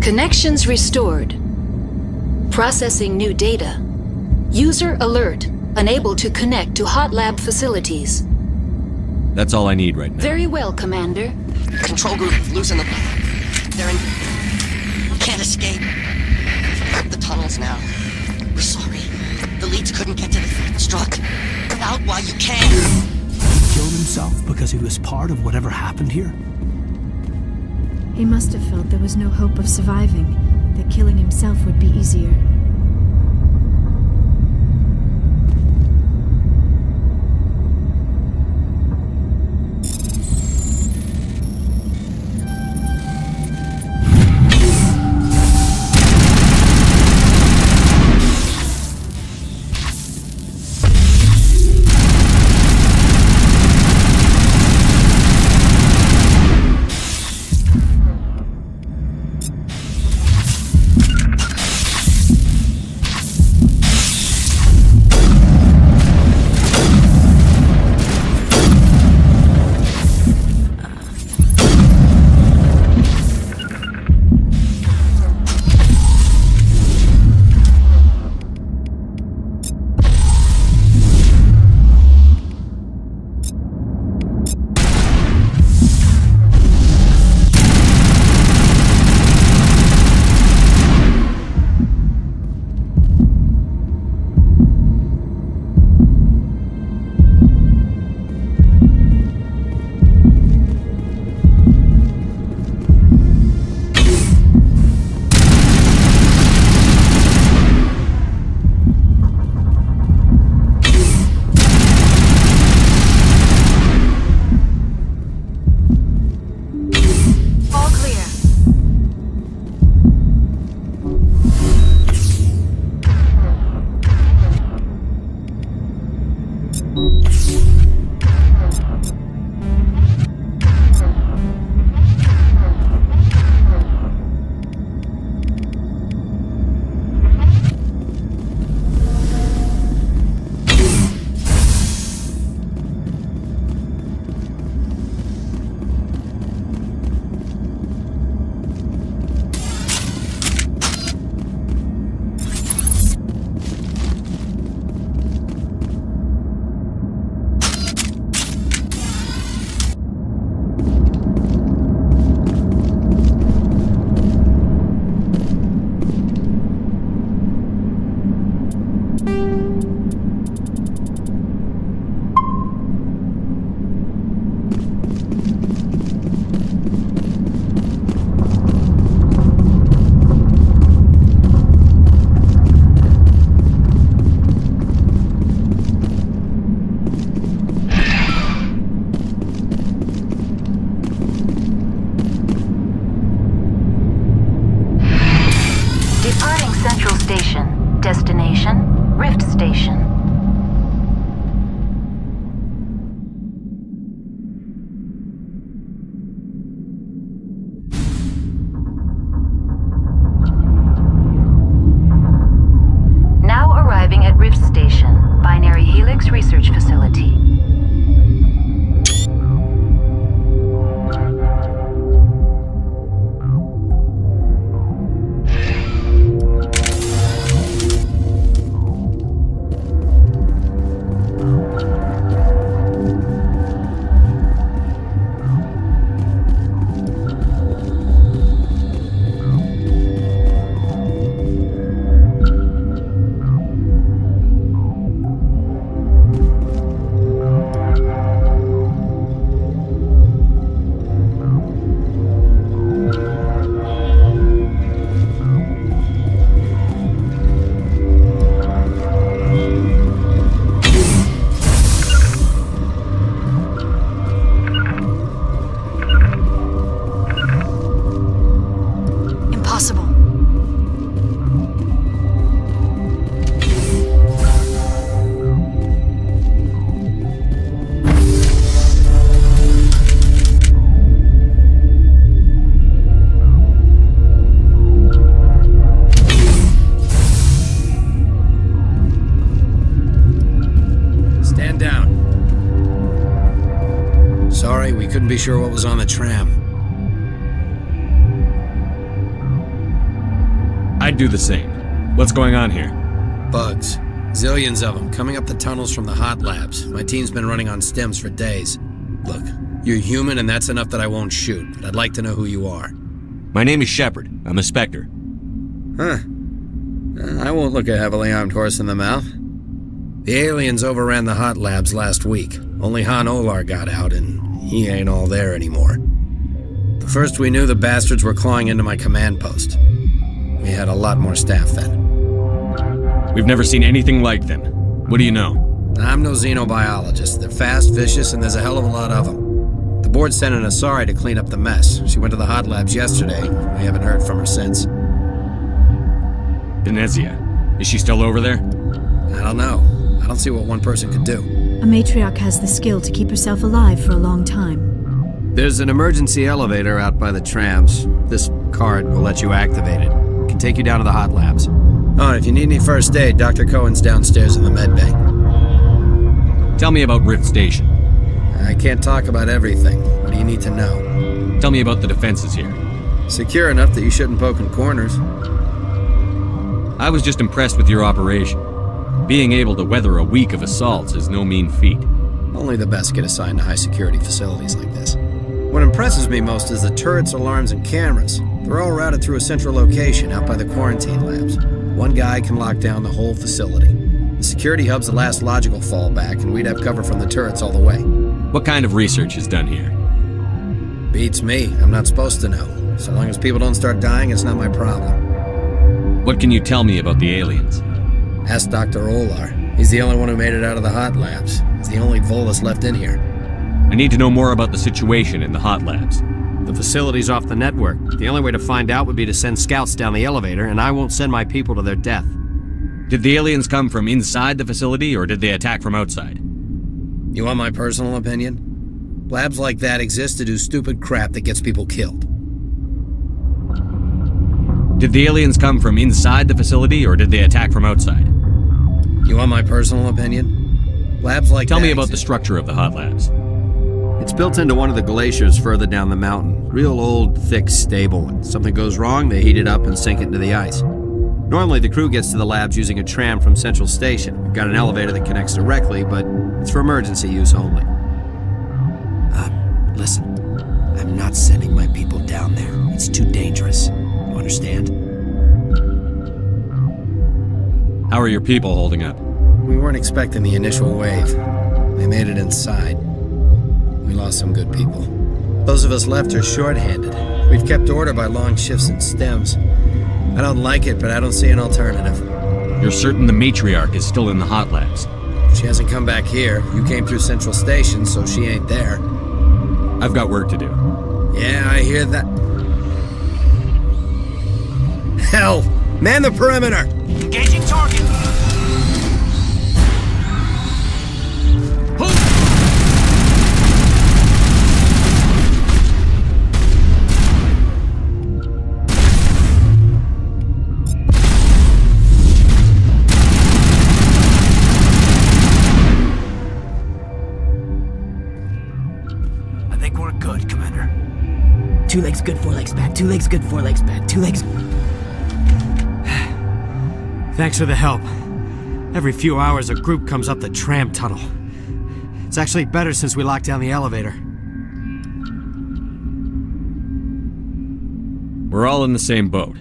Connections restored. Processing new data. User alert. Unable to connect to hot lab facilities. That's all I need right now. Very well, Commander. Control group, losing them. They're in... Can't escape. The tunnels now. We're sorry. The leads couldn't get to the struck. Get out while you can. He killed himself because he was part of whatever happened here? He must have felt there was no hope of surviving, that killing himself would be easier. Destination, Rift Station. Now arriving at Rift Station, Binary Helix Research Facility. Couldn't be sure what was on the tram. I'd do the same. What's going on here? Bugs. Zillions of them, coming up the tunnels from the hot labs. My team's been running on stems for days. Look, you're human and that's enough that I won't shoot, but I'd like to know who you are. My name is Shepard. I'm a Spectre. Huh. I won't look a heavily armed horse in the mouth. The aliens overran the hot labs last week. Only Han Olar got out, and he ain't all there anymore. The first we knew, the bastards were clawing into my command post. We had a lot more staff then. We've never seen anything like them. What do you know? I'm no xenobiologist. They're fast, vicious, and there's a hell of a lot of them. The board sent an Asari to clean up the mess. She went to the hot labs yesterday. We haven't heard from her since. Benezia. Is she still over there? I don't know. I don't see what one person could do. A matriarch has the skill to keep herself alive for a long time. There's an emergency elevator out by the trams. This card will let you activate it. It can take you down to the hot labs. Oh, and if you need any first aid, Dr. Cohen's downstairs in the med bay. Tell me about Rift Station. I can't talk about everything. What do you need to know? Tell me about the defenses here. Secure enough that you shouldn't poke in corners. I was just impressed with your operation. Being able to weather a week of assaults is no mean feat. Only the best get assigned to high-security facilities like this. What impresses me most is the turrets, alarms, and cameras. They're all routed through a central location out by the quarantine labs. One guy can lock down the whole facility. The security hub's the last logical fallback, and we'd have cover from the turrets all the way. What kind of research is done here? Beats me. I'm not supposed to know. So long as people don't start dying, it's not my problem. What can you tell me about the aliens? Ask Dr. Olar. He's the only one who made it out of the hot labs. He's the only Volus left in here. I need to know more about the situation in the hot labs. The facility's off the network. The only way to find out would be to send scouts down the elevator, and I won't send my people to their death. Did the aliens come from inside the facility, or did they attack from outside? You want my personal opinion? Labs like that exist to do stupid crap that gets people killed. Did the aliens come from inside the facility, or did they attack from outside? You want my personal opinion? Labs like that Tell me about the structure of the hot labs. It's built into one of the glaciers further down the mountain. Real old, thick, stable. When something goes wrong, they heat it up and sink it into the ice. Normally, the crew gets to the labs using a tram from Central Station. We've got an elevator that connects directly, but it's for emergency use only. Listen. I'm not sending my people down there. It's too dangerous. You understand? How are your people holding up? We weren't expecting the initial wave. They made it inside. We lost some good people. Those of us left are short-handed. We've kept order by long shifts and stems. I don't like it, but I don't see an alternative. You're certain the matriarch is still in the hot labs? She hasn't come back here. You came through Central Station, so she ain't there. I've got work to do. Yeah, I hear that. Hell! Man the perimeter! Engaging target! I think we're good, Commander. 2 legs good, 4 legs bad. 2 legs good, 4 legs bad. 2 legs... Thanks for the help. Every few hours, a group comes up the tram tunnel. It's actually better since we locked down the elevator. We're all in the same boat.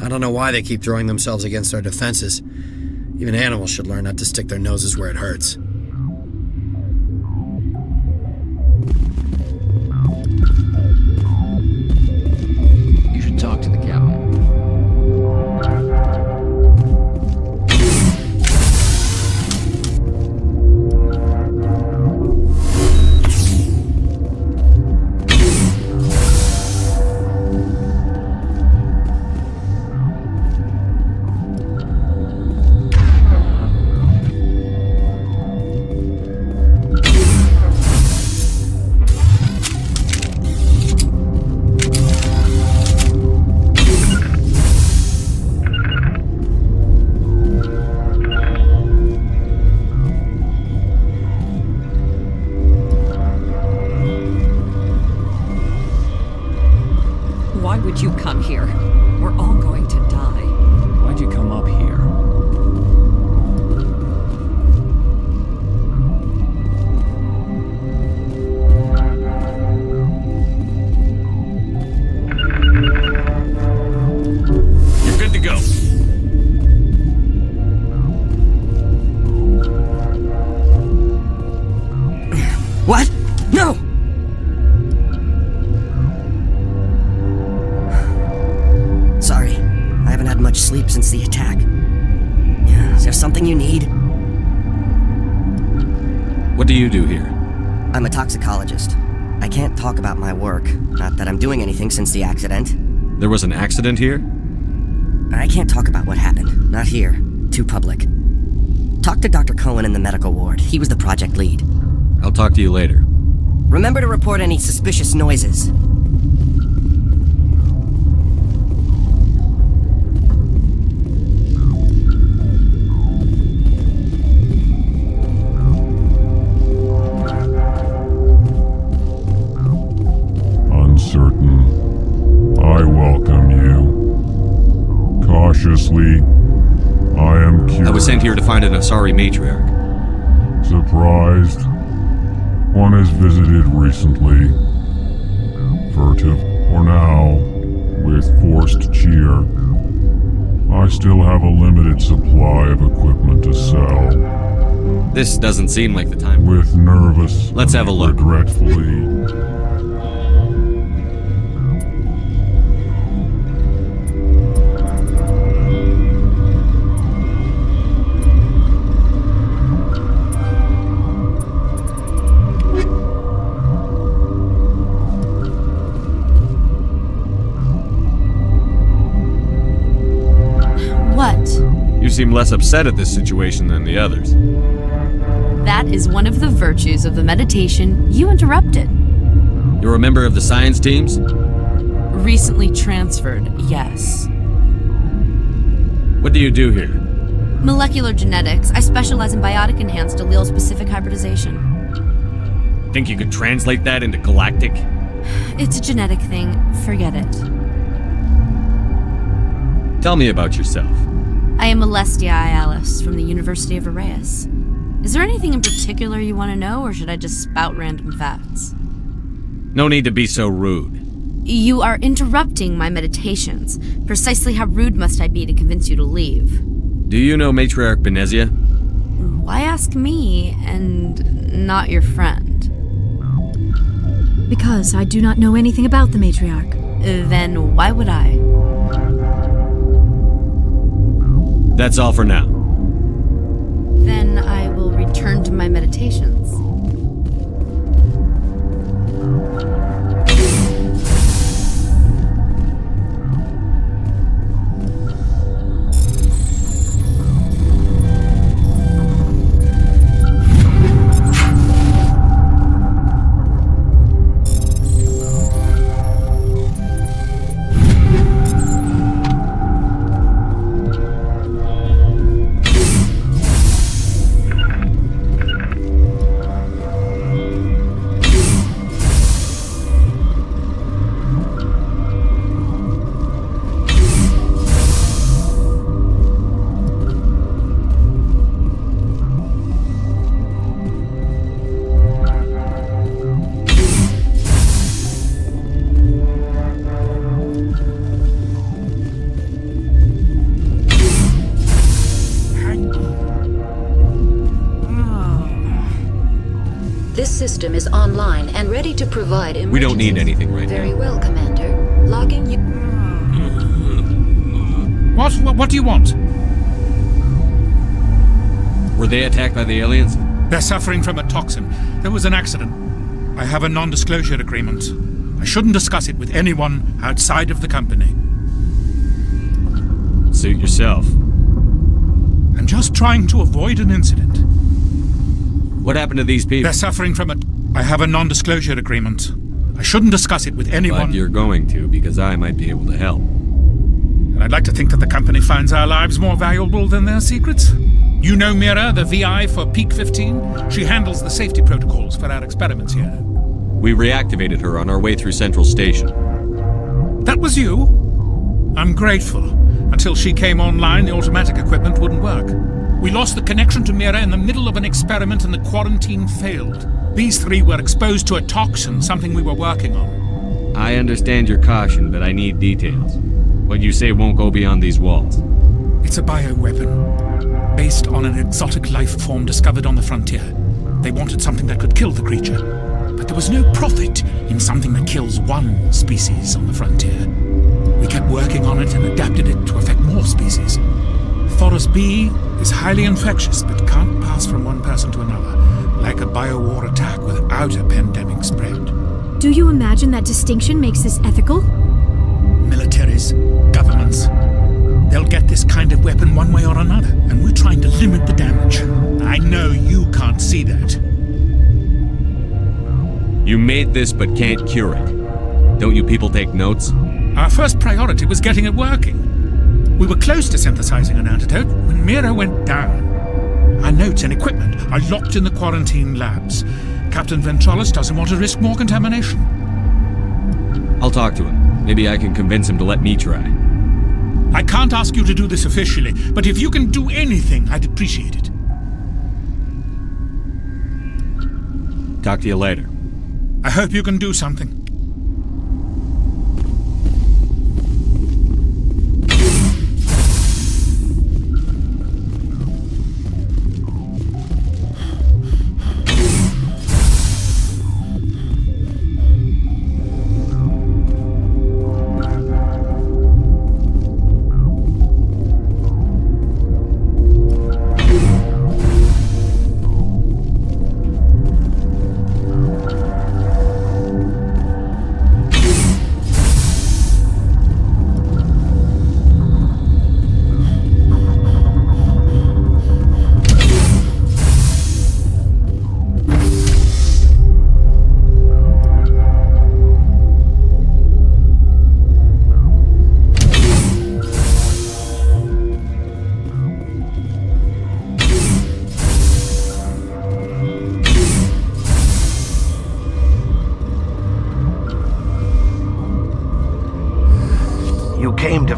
I don't know why they keep throwing themselves against our defenses. Even animals should learn not to stick their noses where it hurts. You should talk to the captain. Why would you come here? We're all going to die. Why'd you come up here? You're good to go. What? No! Sorry, I haven't had much sleep since the attack. Is there something you need? What do you do here? I'm a toxicologist. I can't talk about my work. Not that I'm doing anything since the accident. There was an accident here? I can't talk about what happened. Not here. Too public. Talk to Dr. Cohen in the medical ward. He was the project lead. I'll talk to you later. Remember to report any suspicious noises. Uncertain. I welcome you. Cautiously, I am curious. I was sent here to find an Asari matriarch. Surprised? One has visited recently. Furtive, for now, with forced cheer. I still have a limited supply of equipment to sell. This doesn't seem like the time. With nervous, Let's have a look. regretfully. What? You seem less upset at this situation than the others. That is one of the virtues of the meditation you interrupted. You're a member of the science teams? Recently transferred, yes. What do you do here? Molecular genetics. I specialize in biotic-enhanced allele-specific hybridization. Think you could translate that into galactic? It's a genetic thing. Forget it. Tell me about yourself. I am Alestia Ayalis from the University of Arraeus. Is there anything in particular you want to know, or should I just spout random facts? No need to be so rude. You are interrupting my meditations. Precisely how rude must I be to convince you to leave? Do you know Matriarch Benezia? Why ask me and not your friend? Because I do not know anything about the matriarch. Then why would I? That's all for now. Then I will return to my meditations. This system is online and ready to provide emergency. We don't need anything right Very now. well, Commander. Logging you. What do you want? Were they attacked by the aliens? They're suffering from a toxin. There was an accident. I have a non-disclosure agreement. I shouldn't discuss it with anyone outside of the company. Suit yourself. I'm just trying to avoid an incident. What happened to these people? They're suffering from a... I have a non-disclosure agreement. I shouldn't discuss it with anyone. But you're going to, because I might be able to help. And I'd like to think that the company finds our lives more valuable than their secrets. You know Mira, the VI for Peak 15? She handles the safety protocols for our experiments here. We reactivated her on our way through Central Station. That was you? I'm grateful. Until she came online, the automatic equipment wouldn't work. We lost the connection to Mira in the middle of an experiment and the quarantine failed. These three were exposed to a toxin, something we were working on. I understand your caution, but I need details. What you say won't go beyond these walls. It's a bioweapon, based on an exotic life form discovered on the frontier. They wanted something that could kill the creature, but there was no profit in something that kills one species on the frontier. We kept working on it and adapted it to affect more species. Thoros B is highly infectious, but can't pass from one person to another, like a biowar attack without a pandemic spread. Do you imagine that distinction makes this ethical? Militaries, governments, they'll get this kind of weapon one way or another, and we're trying to limit the damage. I know you can't see that. You made this but can't cure it. Don't you people take notes? Our first priority was getting it working. We were close to synthesizing an antidote when Mira went down. Our notes and equipment are locked in the quarantine labs. Captain Ventralis doesn't want to risk more contamination. I'll talk to him. Maybe I can convince him to let me try. I can't ask you to do this officially, but if you can do anything, I'd appreciate it. Talk to you later. I hope you can do something.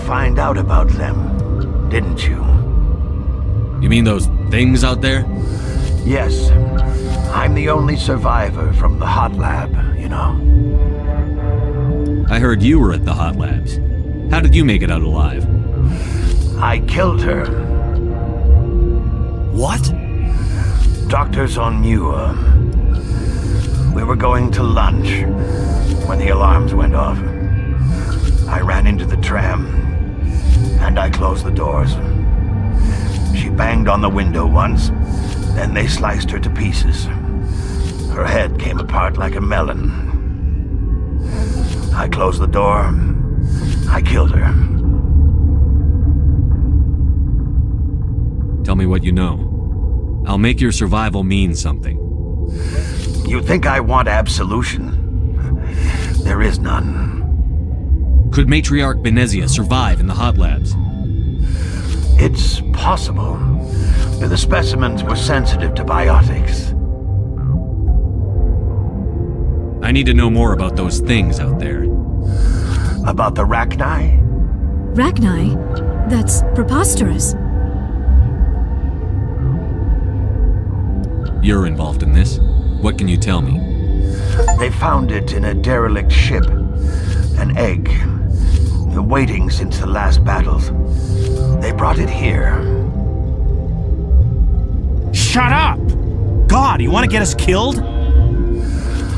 Find out about them, didn't you? You mean those things out there? Yes. I'm the only survivor from the hot lab, you know. I heard you were at the hot labs. How did you make it out alive? I killed her. What? Doctors on Muir. We were going to lunch when the alarms went off. I ran into the tram, and I closed the doors. She banged on the window once, then they sliced her to pieces. Her head came apart like a melon. I closed the door. I killed her. Tell me what you know. I'll make your survival mean something. You think I want absolution? There is none. Could Matriarch Benezia survive in the hot labs? It's possible. The specimens were sensitive to biotics. I need to know more about those things out there. About the Rachni? Rachni? That's preposterous. You're involved in this. What can you tell me? They found it in a derelict ship. An egg. Waiting since the last battles. They brought it here. Shut up! God, you want to get us killed?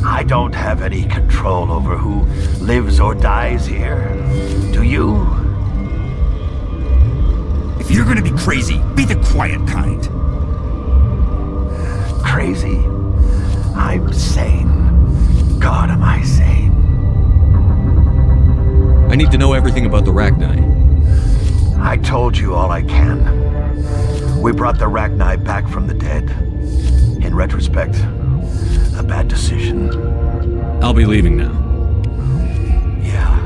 I don't have any control over who lives or dies here. Do you? If you're gonna be crazy, be the quiet kind. Crazy? I'm sane. God, am I sane. I need to know everything about the Rachni. I told you all I can. We brought the Rachni back from the dead. In retrospect, a bad decision. I'll be leaving now. Yeah.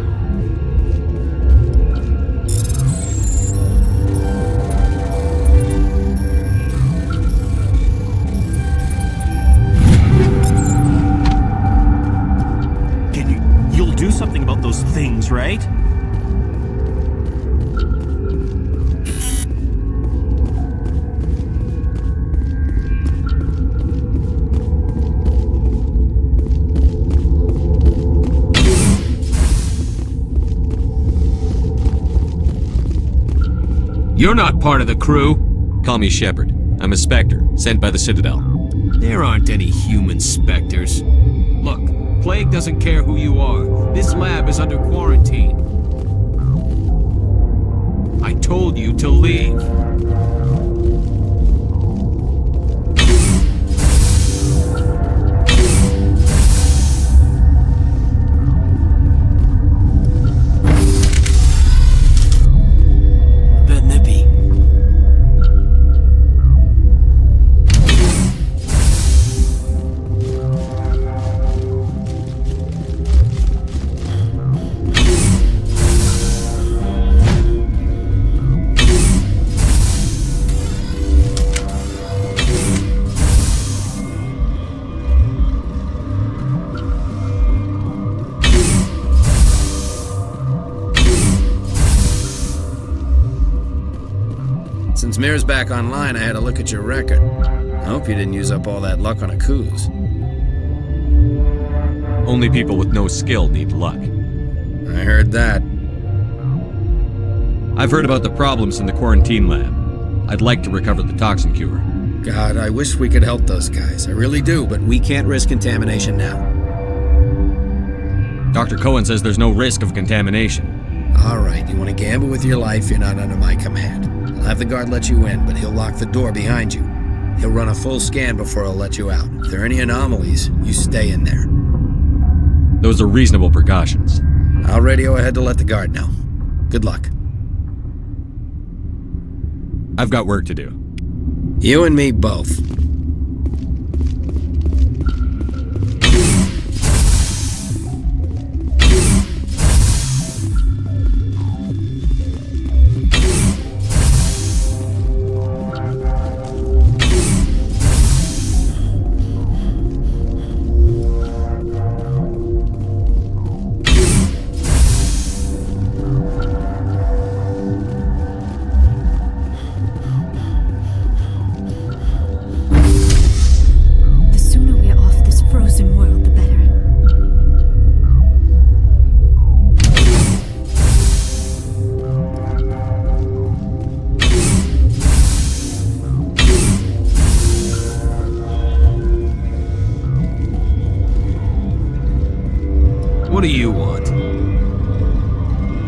You'll do something about those things, right? You're not part of the crew. Call me Shepard. I'm a Spectre, sent by the Citadel. There aren't any human specters. Look, Plague doesn't care who you are. This lab is under quarantine. I told you to leave. Since Mir's back online, I had a look at your record. I hope you didn't use up all that luck on Akuz. Only people with no skill need luck. I heard that. I've heard about the problems in the quarantine lab. I'd like to recover the toxin cure. God, I wish we could help those guys. I really do, but we can't risk contamination now. Dr. Cohen says there's no risk of contamination. All right, you want to gamble with your life, you're not under my command. I'll have the guard let you in, but he'll lock the door behind you. He'll run a full scan before he'll let you out. If there are any anomalies, you stay in there. Those are reasonable precautions. I'll radio ahead to let the guard know. Good luck. I've got work to do. You and me both. What do you want?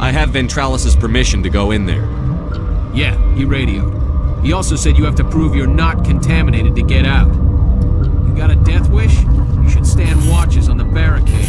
I have Ventralis' permission to go in there. Yeah, he radioed. He also said you have to prove you're not contaminated to get out. You got a death wish? You should stand watches on the barricade.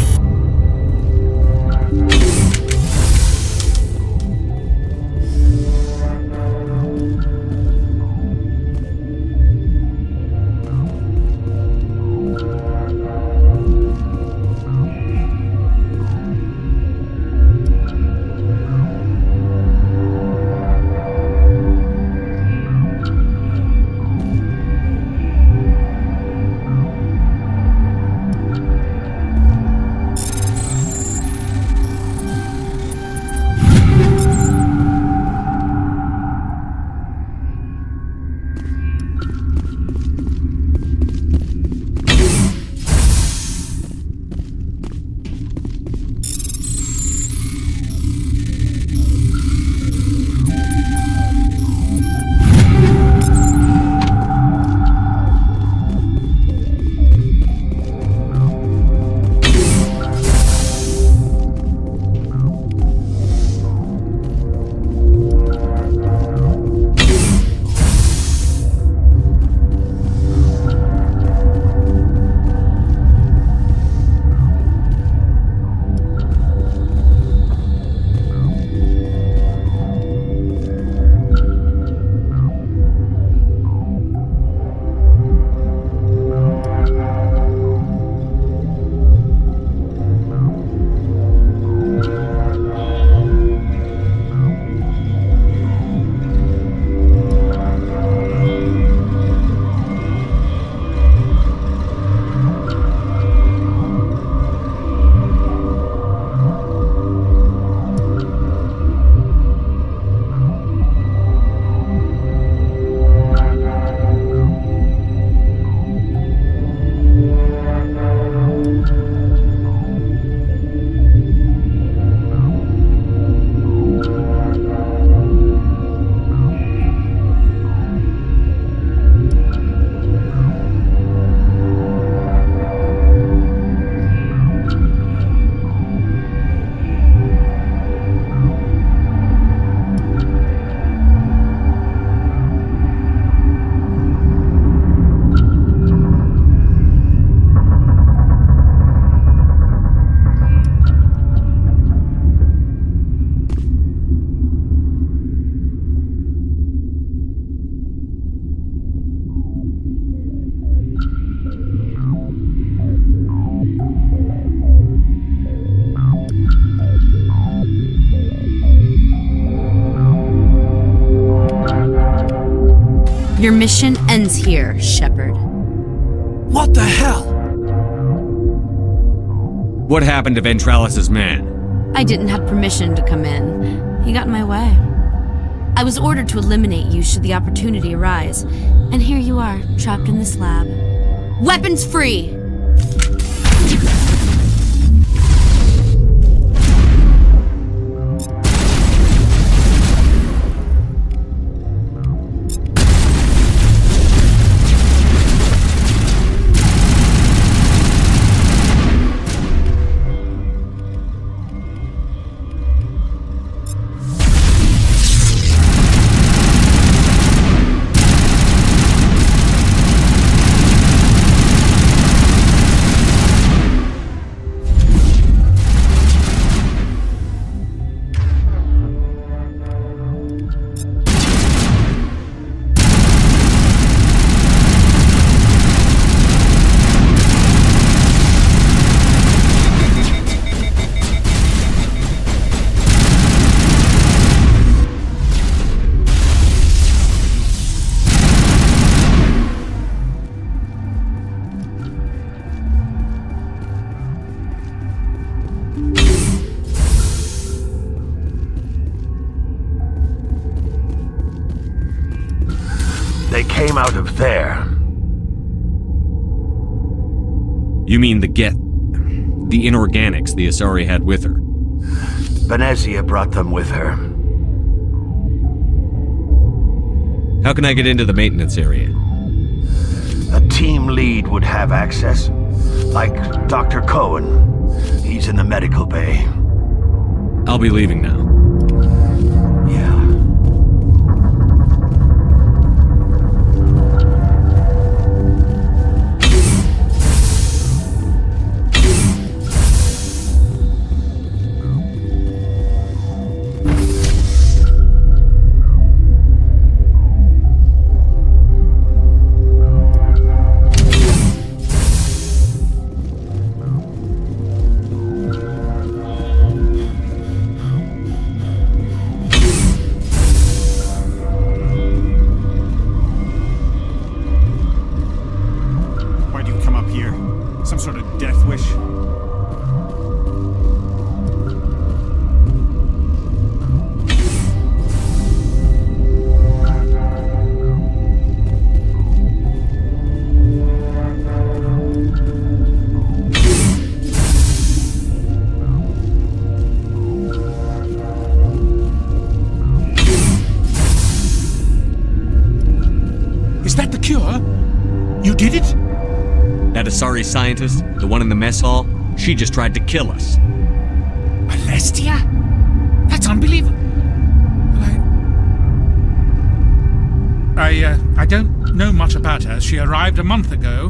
Your mission ends here, Shepard. What the hell? What happened to Ventralis's man? I didn't have permission to come in. He got in my way. I was ordered to eliminate you should the opportunity arise. And here you are, trapped in this lab. Weapons free! They came out of there. You mean the inorganics the Asari had with her? Venezia brought them with her. How can I get into the maintenance area? A team lead would have access. Like Dr. Cohen. He's in the medical bay. I'll be leaving now. Some sort of death wish? Is that the cure? You did it? That Asari scientist, the one in the mess hall, she just tried to kill us. Alestia? That's unbelievable. I don't know much about her. She arrived a month ago.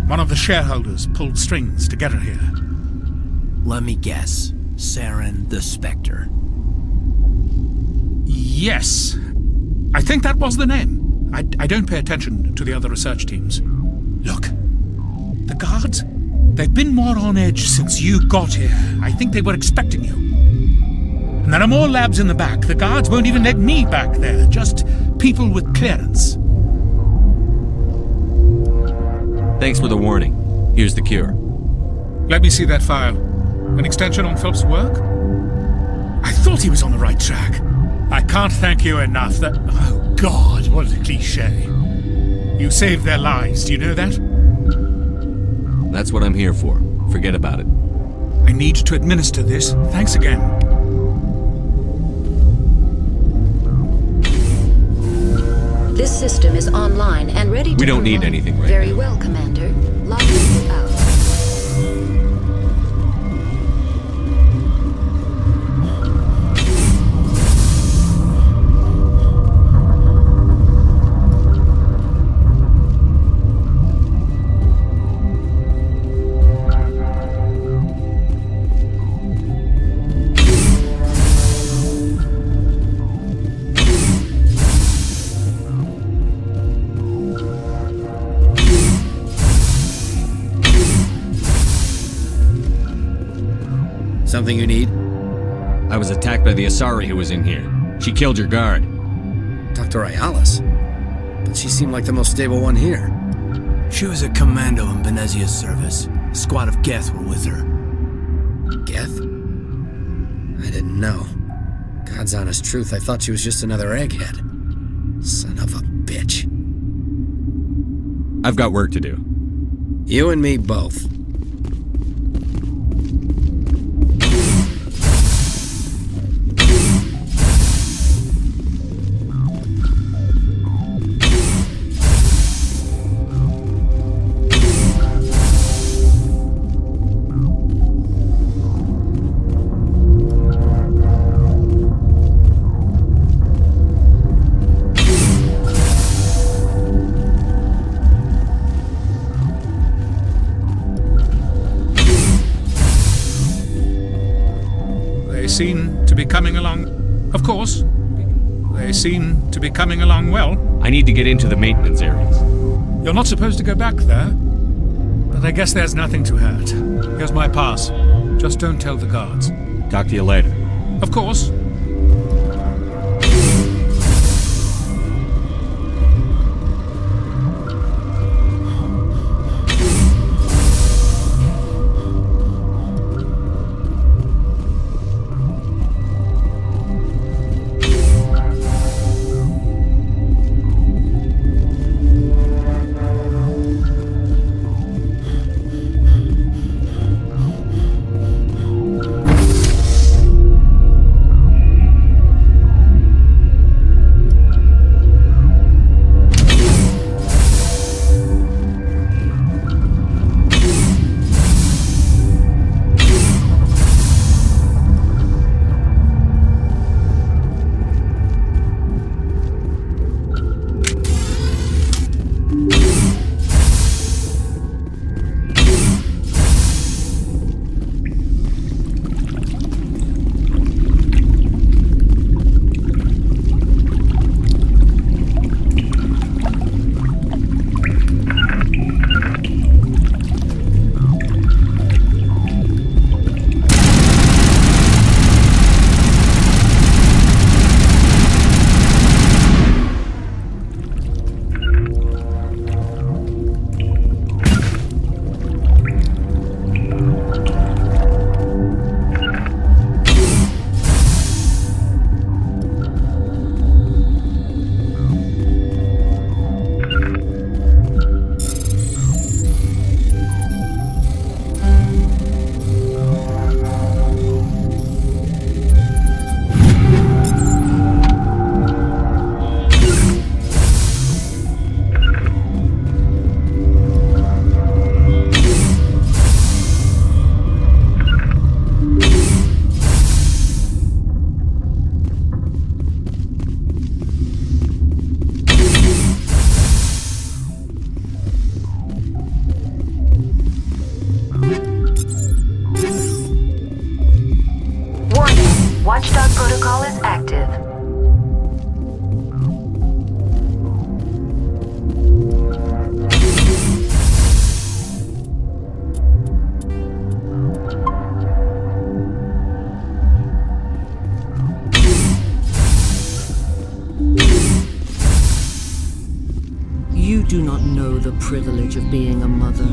One of the shareholders pulled strings to get her here. Let me guess. Saren the Spectre. Yes. I think that was the name. I don't pay attention to the other research teams. Look. The guards? They've been more on edge since you got here. I think they were expecting you. And there are more labs in the back. The guards won't even let me back there. Just people with clearance. Thanks for the warning. Here's the cure. Let me see that file. An extension on Phelps' work? I thought he was on the right track. I can't thank you enough. Oh, God, what a cliché. You saved their lives, do you know that? That's what I'm here for. Forget about it. I need to administer this. Thanks again. This system is online and ready to We don't need provide. anything right Very now. well, Commander. Logging you out. Something you need? I was attacked by the Asari who was in here. She killed your guard. Dr. Ayalis? but she seemed like the most stable one here. She was a commando in Benezia's service. A squad of Geth were with her. Geth? I didn't know. God's honest truth, I thought she was just another egghead. Son of a bitch. I've got work to do. You and me both. Seem to be coming along. Of course, they seem to be coming along well. I need to get into the maintenance areas. You're not supposed to go back there, but I guess there's nothing to hurt. Here's my pass. Just don't tell the guards. Talk to you later. Of course. Watchdog protocol is active. You do not know the privilege of being a mother.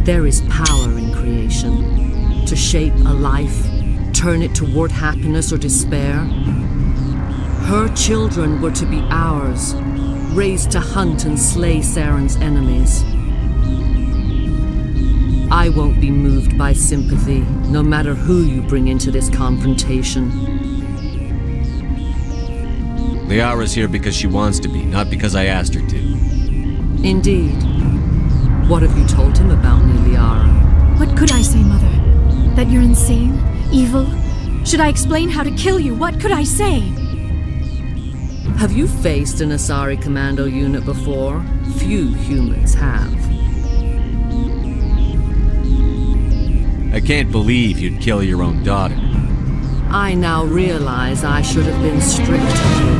There is power in creation. To shape a life, turn it toward happiness or despair. Her children were to be ours, raised to hunt and slay Saren's enemies. I won't be moved by sympathy, no matter who you bring into this confrontation. Liara's here because she wants to be, not because I asked her to. Indeed. What have you told him about me, Liara? What could I say, Mother? That you're insane? Evil? Should I explain how to kill you? What could I say? Have you faced an Asari commando unit before? Few humans have. I can't believe you'd kill your own daughter. I now realize I should have been stricter.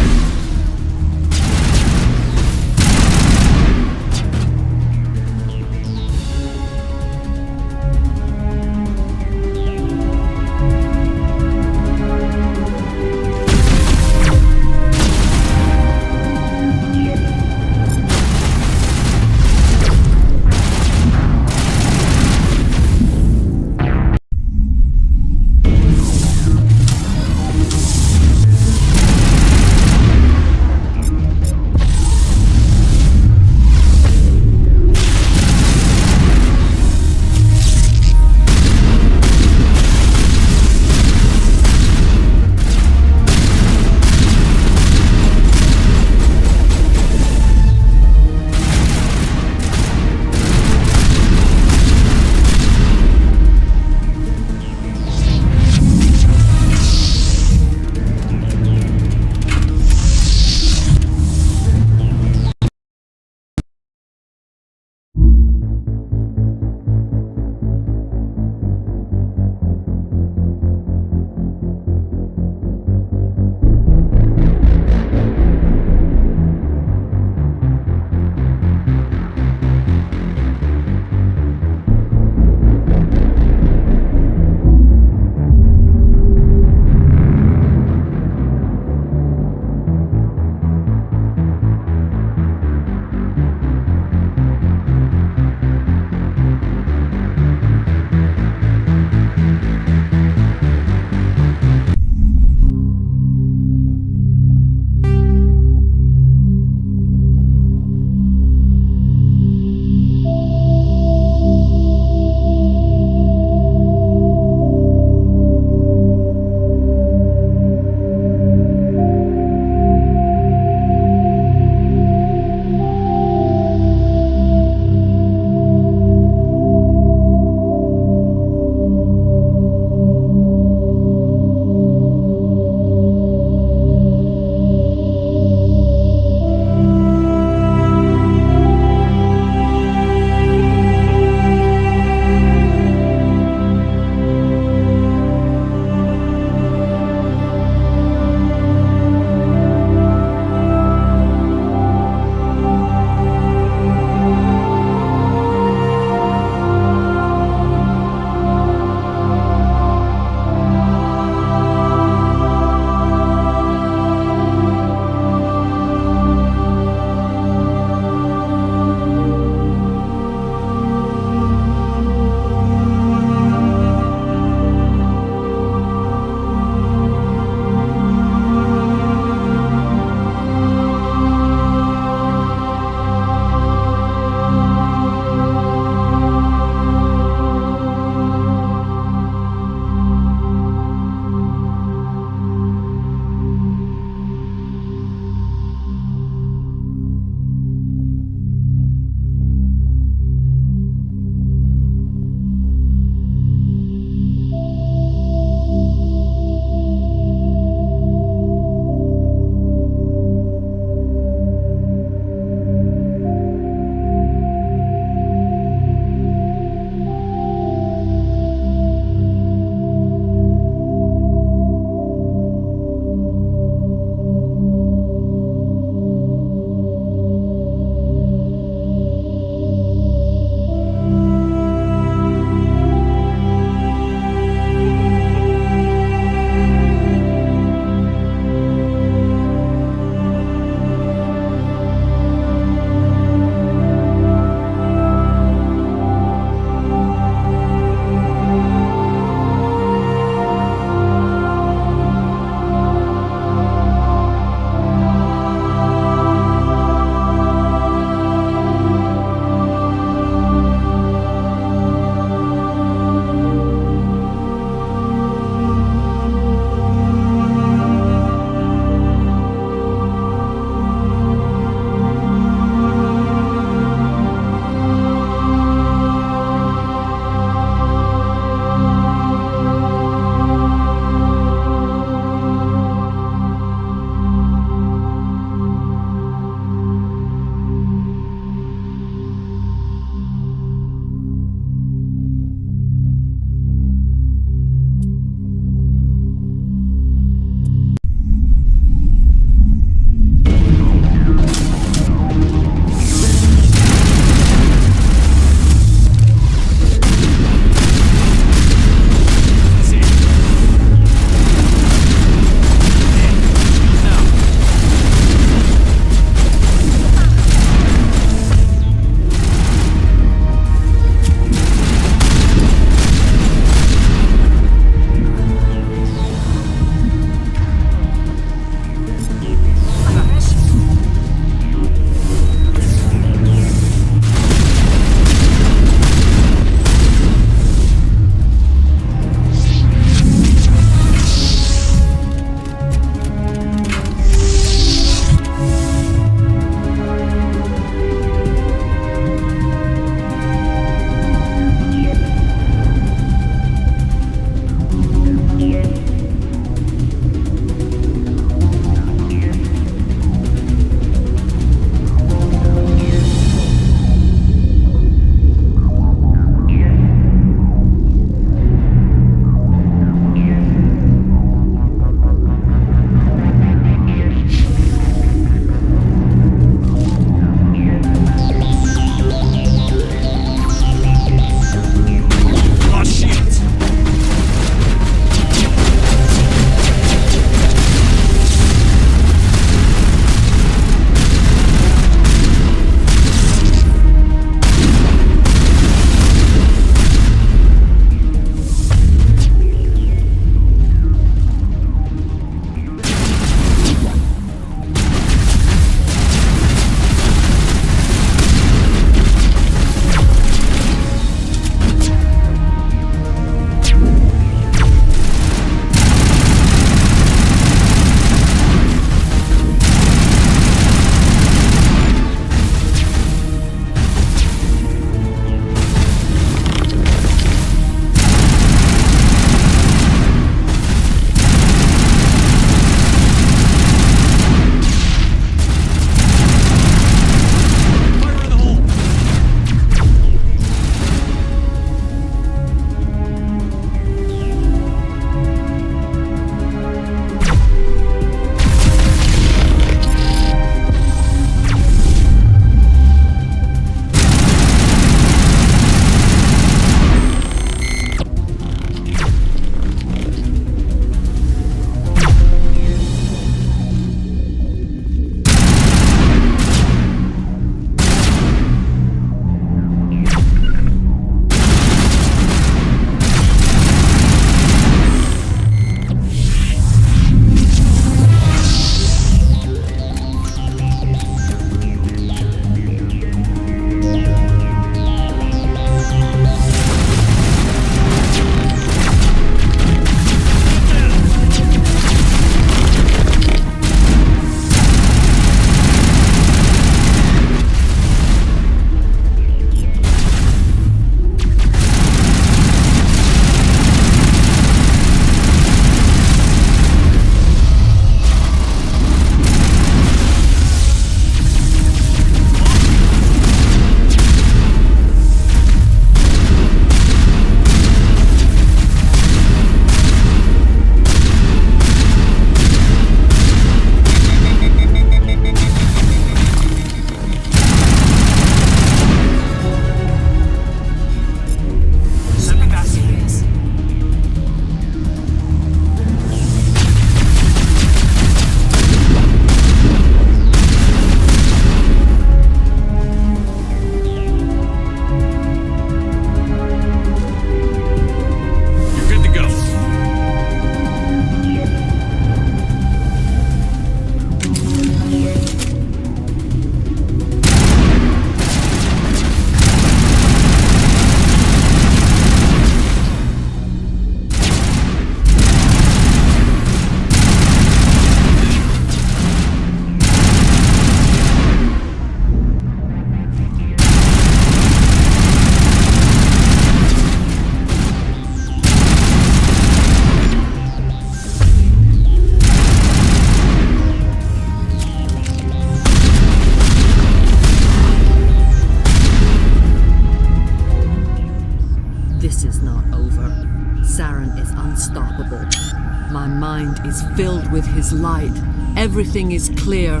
unstoppable. My mind is filled with his light. Everything is clear.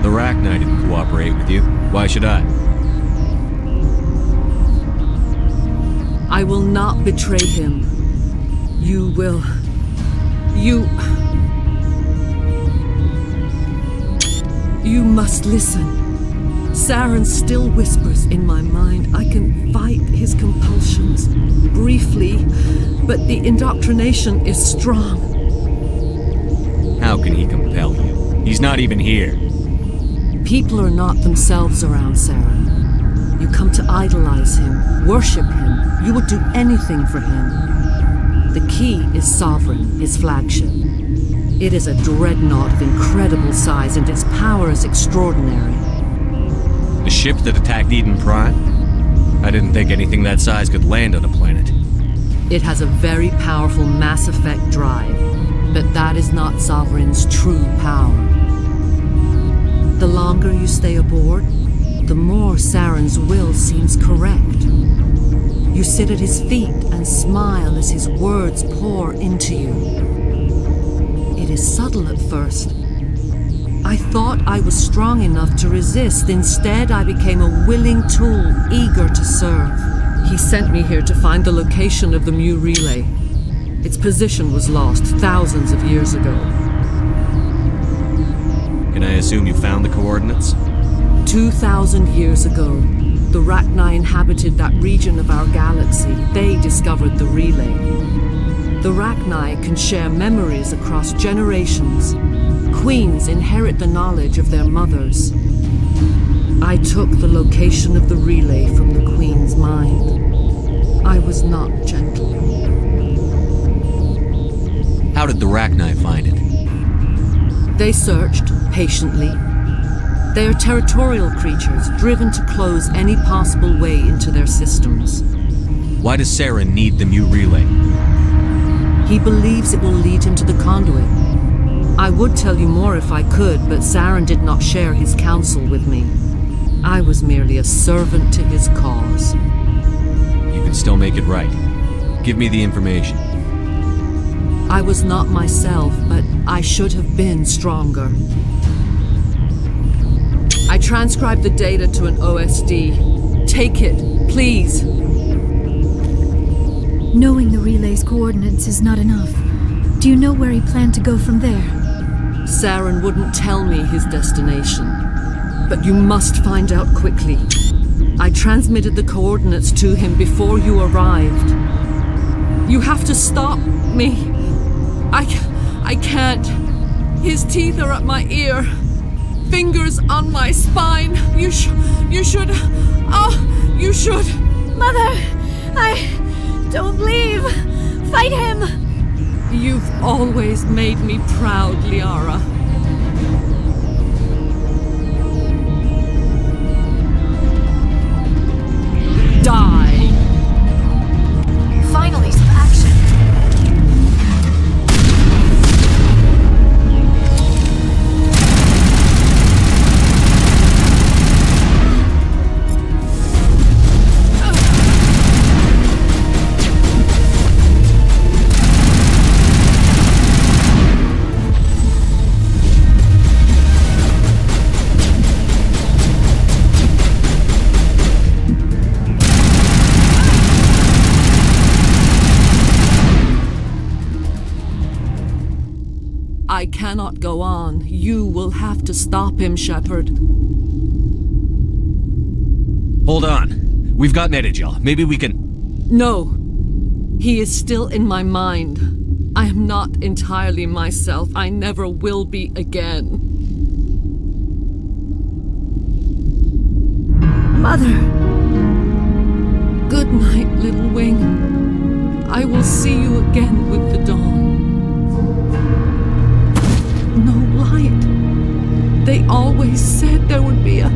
The Rachni didn't cooperate with you. Why should I? I will not betray him. You will. You must listen. Saren still whispers in my mind. I can fight his compulsions, briefly, but the indoctrination is strong. How can he compel you? He's not even here. People are not themselves around Saren. You come to idolize him, worship him. You would do anything for him. The key is Sovereign, his flagship. It is a dreadnought of incredible size, and its power is extraordinary. The ship that attacked Eden Prime? I didn't think anything that size could land on a planet. It has a very powerful Mass Effect drive, but that is not Sovereign's true power. The longer you stay aboard, the more Saren's will seems correct. You sit at his feet and smile as his words pour into you. It is subtle at first. I thought I was strong enough to resist. Instead, I became a willing tool, eager to serve. He sent me here to find the location of the Mu relay. Its position was lost thousands of years ago. Can I assume you found the coordinates? 2,000 years ago, the Rachni inhabited that region of our galaxy. They discovered the relay. The Rachni can share memories across generations. Queens inherit the knowledge of their mothers. I took the location of the relay from the Queen's mind. I was not gentle. How did the Rachni find it? They searched patiently. They are territorial creatures, driven to close any possible way into their systems. Why does Saren need the Mu relay? He believes it will lead him to the conduit. I would tell you more if I could, but Saren did not share his counsel with me. I was merely a servant to his cause. You can still make it right. Give me the information. I was not myself, but I should have been stronger. I transcribed the data to an OSD. Take it, please. Knowing the relay's coordinates is not enough. Do you know where he planned to go from there? Saren wouldn't tell me his destination. But you must find out quickly. I transmitted the coordinates to him before you arrived. You have to stop me. I can't. His teeth are at my ear. Fingers on my spine. You should. Oh, you should. Mother, don't leave. Fight him. You've always made me proud, Liara. Die. Finally, some action. I cannot go on. You will have to stop him, Shepard. Hold on. We've got Netagel. Maybe we can... No. He is still in my mind. I am not entirely myself. I never will be again. Mother! Good night, little wing. I will see you again with the dawn. No light. They always said there would be a...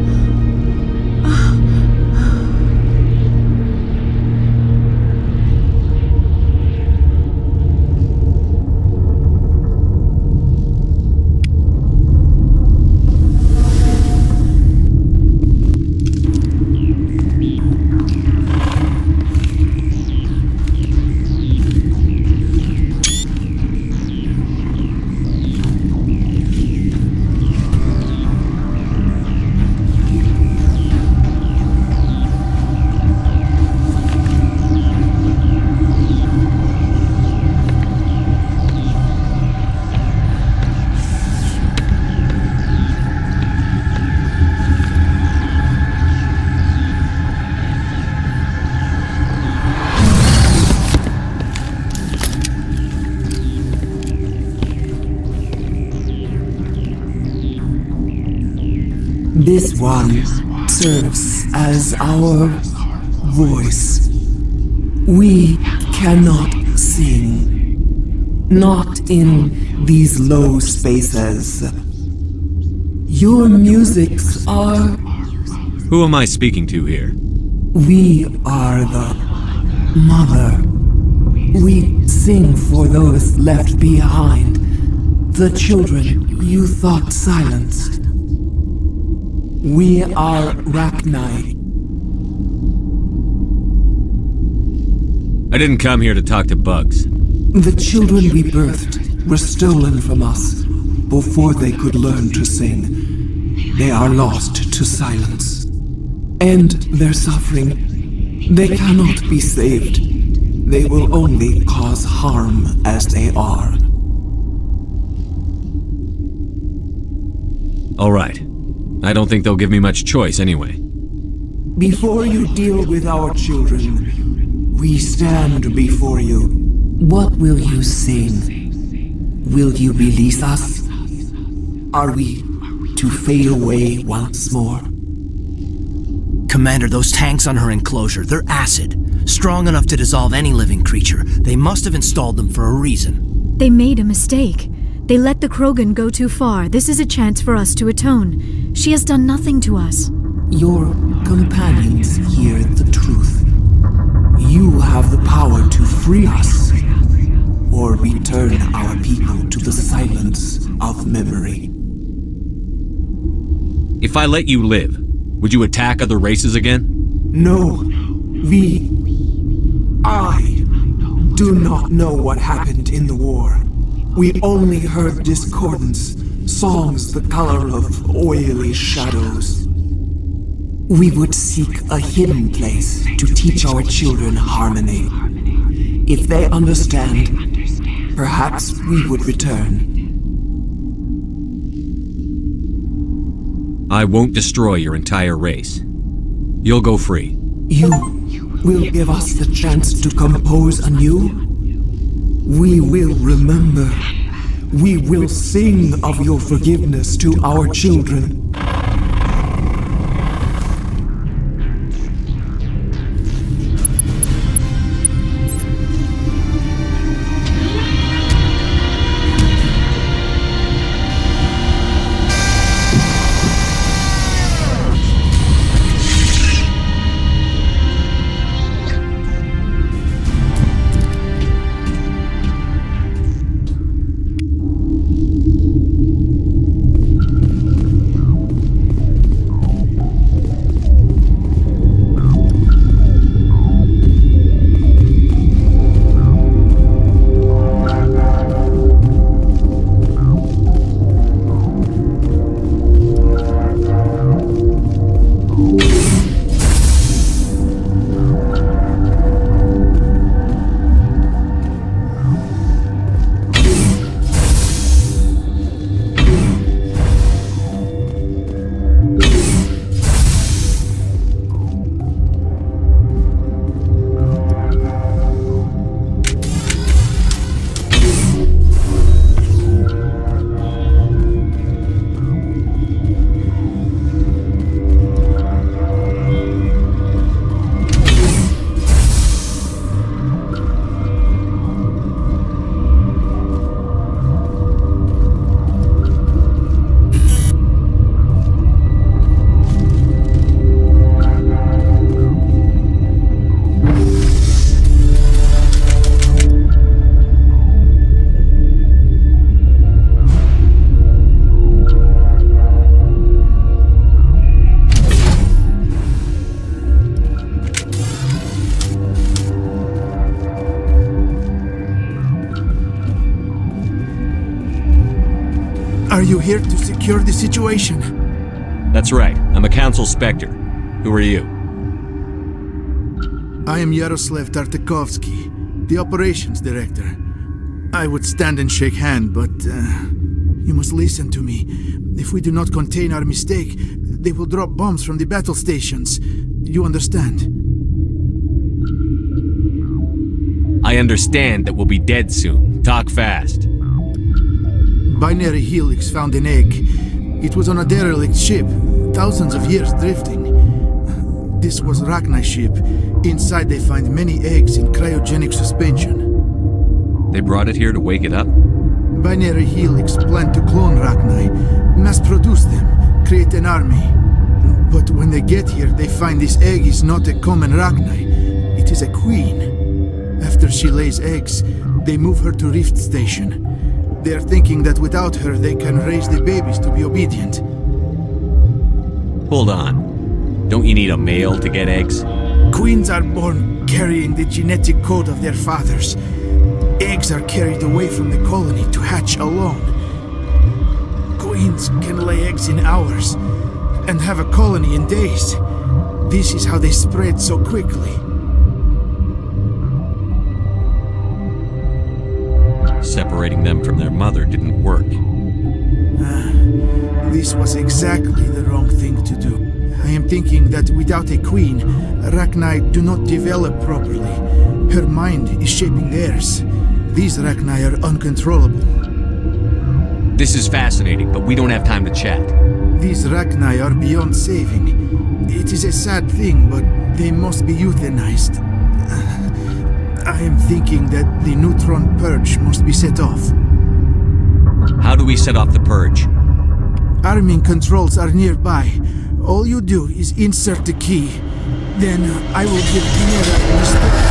This one serves as our voice. We cannot sing. Not in these low spaces. Your musics are... Who am I speaking to here? We are the mother. We sing for those left behind. The children you thought silenced. We are Rachni. I didn't come here to talk to bugs. The children we birthed were stolen from us before they could learn to sing. They are lost to silence. And their suffering, they cannot be saved. They will only cause harm as they are. All right. I don't think they'll give me much choice anyway. Before you deal with our children, we stand before you. What will you sing? Will you release us? Are we to fade away once more? Commander, those tanks on her enclosure, they're acid. Strong enough to dissolve any living creature. They must have installed them for a reason. They made a mistake. They let the Krogan go too far. This is a chance for us to atone. She has done nothing to us. Your companions hear the truth. You have the power to free us, or return our people to the silence of memory. If I let you live, would you attack other races again? No. I do not know what happened in the war. We only heard discordance, songs the color of oily shadows. We would seek a hidden place to teach our children harmony. If they understand, perhaps we would return. I won't destroy your entire race. You'll go free. You will give us the chance to compose anew? We will remember. We will sing of your forgiveness to our children. Are you here to secure the situation? That's right. I'm a Council Spectre. Who are you? I am Yaroslav Tartakovsky, the Operations Director. I would stand and shake hand, but you must listen to me. If we do not contain our mistake, they will drop bombs from the battle stations. You understand? I understand that we'll be dead soon. Talk fast. Binary Helix found an egg. It was on a derelict ship. thousands of years drifting. This was Rachni's ship. Inside they find many eggs in cryogenic suspension. They brought it here to wake it up? Binary Helix planned to clone Rachni, mass-produce them, create an army. But when they get here, they find this egg is not a common Rachni. It is a queen. After she lays eggs, they move her to Rift Station. They are thinking that without her, they can raise the babies to be obedient. Hold on. Don't you need a male to get eggs? Queens are born carrying the genetic code of their fathers. Eggs are carried away from the colony to hatch alone. Queens can lay eggs in hours and have a colony in days. This is how they spread so quickly. Separating them from their mother didn't work. This was exactly the wrong thing to do. I am thinking that without a queen, Rachni do not develop properly. Her mind is shaping theirs. These Rachni are uncontrollable. This is fascinating, but we don't have time to chat. These Rachni are beyond saving. It is a sad thing, but they must be euthanized. I am thinking that the neutron purge must be set off. How do we set off the purge? Arming controls are nearby. All you do is insert the key. Then I will give Dinera